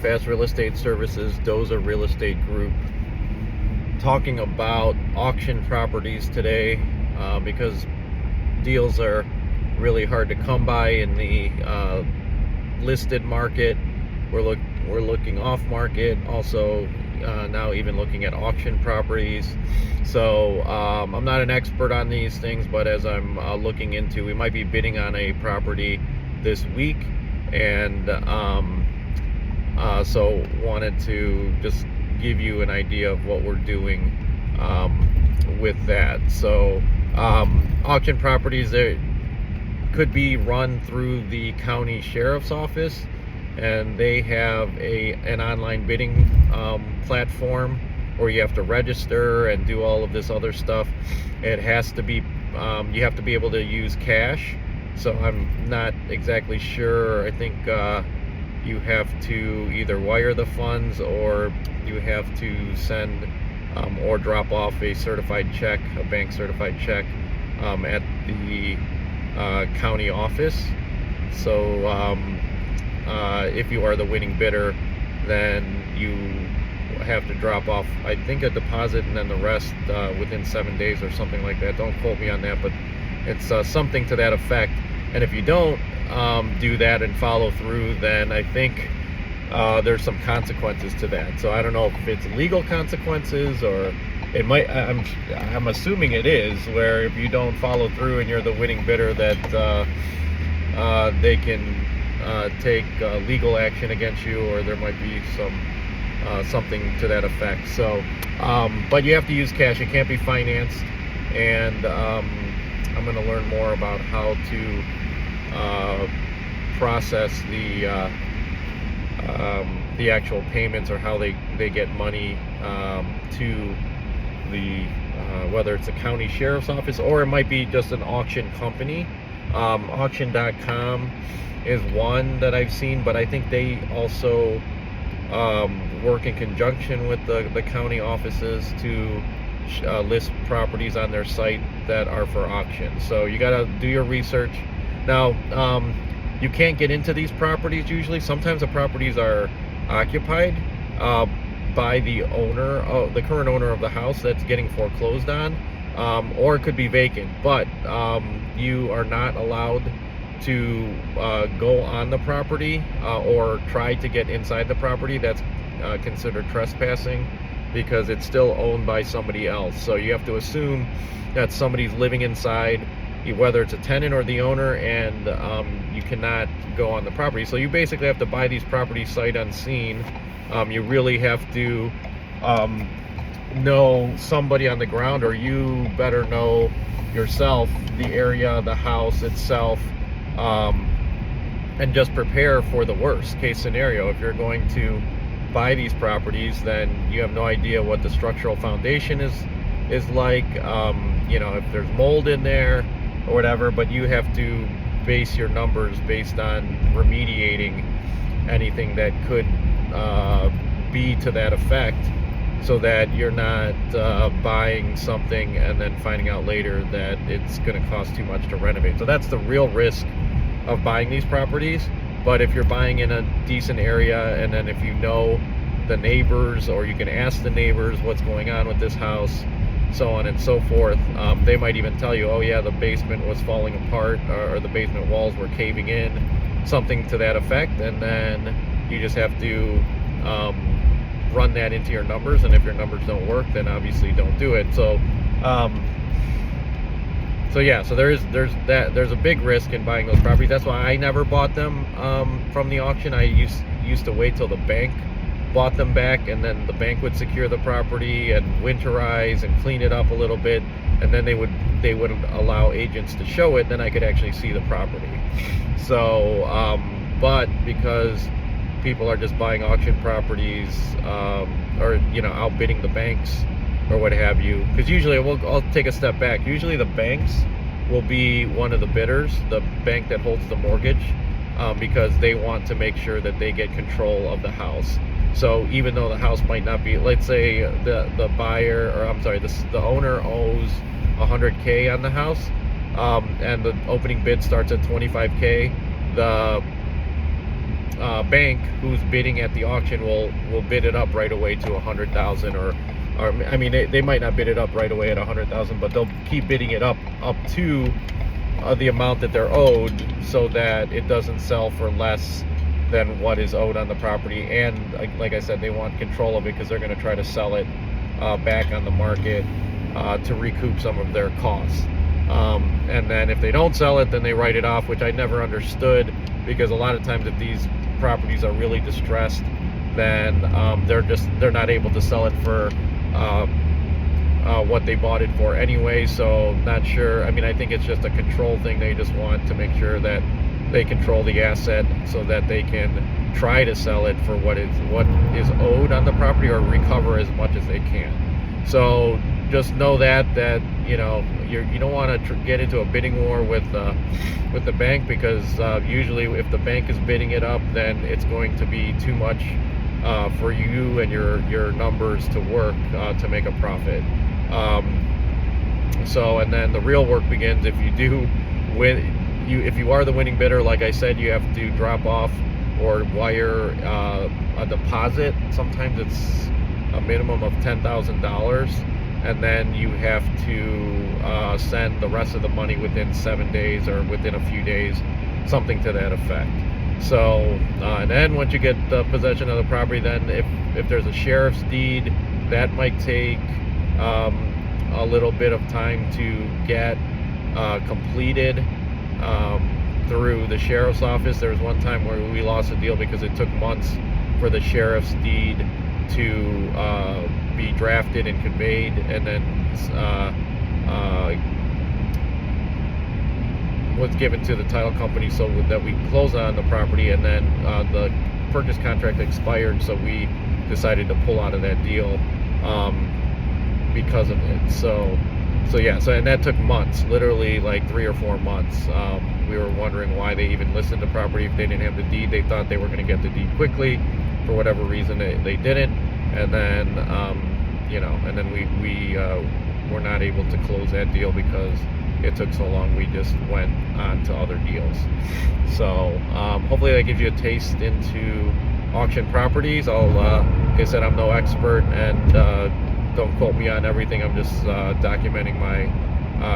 Fast Real Estate Services, Doza Real Estate Group, talking about auction properties today because deals are really hard to come by in the listed market. We're looking off market, also now even looking at auction properties. So I'm not an expert on these things, but as I'm looking into, we might be bidding on a property this week, and so wanted to just give you an idea of what we're doing with that. So auction properties, they could be run through the county sheriff's office, and they have an online bidding platform where you have to register and do all of this other stuff. It has to be you have to be able to use cash, so I'm not exactly sure. I think you have to either wire the funds, or you have to send or drop off a certified check, a bank certified check, at the county office. So if you are the winning bidder, then you have to drop off, I think, a deposit, and then the rest within 7 days or something like that. Don't quote me on that, but it's something to that effect. And if you don't do that and follow through, then I think there's some consequences to that. So I don't know if it's legal consequences, or it might, I'm assuming it is, where if you don't follow through and you're the winning bidder, that they can take legal action against you, or there might be something to that effect. So but you have to use cash. It can't be financed, and I'm going to learn more about how to process the actual payments, or how they get money to the whether it's a county sheriff's office, or it might be just an auction company. Auction.com is one that I've seen, but I think they also work in conjunction with the county offices to list properties on their site that are for auction. So you got to do your research. Now, you can't get into these properties usually. Sometimes the properties are occupied by the owner, the current owner of the house that's getting foreclosed on, or it could be vacant. But you are not allowed to go on the property or try to get inside the property. That's considered trespassing, because it's still owned by somebody else. So you have to assume that somebody's living inside, whether it's a tenant or the owner, and you cannot go on the property. So you basically have to buy these properties sight unseen. You really have to know somebody on the ground, or you better know yourself the area, the house itself, and just prepare for the worst case scenario. If you're going to buy these properties, then you have no idea what the structural foundation is like, if there's mold in there or whatever. But you have to base your numbers based on remediating anything that could be to that effect, so that you're not buying something and then finding out later that it's going to cost too much to renovate. So that's the real risk of buying these properties. But if you're buying in a decent area, and then if you know the neighbors, or you can ask the neighbors what's going on with this house, so on and so forth, they might even tell you, oh yeah, the basement was falling apart, or the basement walls were caving in, something to that effect. And then you just have to run that into your numbers, and if your numbers don't work, then obviously don't do it. So so there's a big risk in buying those properties. That's why I never bought them from the auction. I used to wait till the bank bought them back, and then the bank would secure the property and winterize and clean it up a little bit, and then they would allow agents to show it. Then I could actually see the property. So but because people are just buying auction properties, or outbidding the banks or what have you, because usually I'll take a step back. Usually the banks will be one of the bidders, the bank that holds the mortgage, because they want to make sure that they get control of the house. So even though the house might not be, let's say the buyer, or I'm sorry, the owner owes $100K on the house, and the opening bid starts at $25K, bank who's bidding at the auction will bid it up right away to 100,000, or I mean, they might not bid it up right away at 100,000, but they'll keep bidding it up to the amount that they're owed, so that it doesn't sell for less than what is owed on the property. And like I said, they want control of it because they're going to try to sell it back on the market to recoup some of their costs. And then if they don't sell it, then they write it off, which I never understood, because a lot of times if these properties are really distressed, then they're not able to sell it for what they bought it for anyway. So not sure. I mean, I think it's just a control thing. They just want to make sure that they control the asset so that they can try to sell it for what is owed on the property, or recover as much as they can. So just know that you know, you don't want to get into a bidding war with the bank, because usually if the bank is bidding it up, then it's going to be too much for you and your numbers to work to make a profit. And then the real work begins if you do win. If you are the winning bidder, like I said, you have to drop off or wire a deposit. Sometimes it's a minimum of $10,000, and then you have to send the rest of the money within 7 days or within a few days, something to that effect. So, and then once you get the possession of the property, then if there's a sheriff's deed, that might take a little bit of time to get completed through the sheriff's office. There was one time where we lost a deal because it took months for the sheriff's deed to be drafted and conveyed, and then was given to the title company so that we close on the property, and then the purchase contract expired, so we decided to pull out of that deal because of it. So and that took months, literally like 3 or 4 months. We were wondering why they even listed the property if they didn't have the deed. They thought they were going to get the deed quickly. For whatever reason, they didn't. And then and then we were not able to close that deal because it took so long. We just went on to other deals. So hopefully that gives you a taste into auction properties. Like I said, I'm no expert, and don't quote me on everything. I'm just documenting my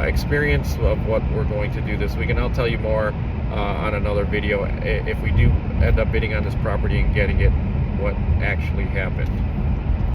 experience of what we're going to do this week, and I'll tell you more on another video if we do end up bidding on this property and getting it, what actually happened.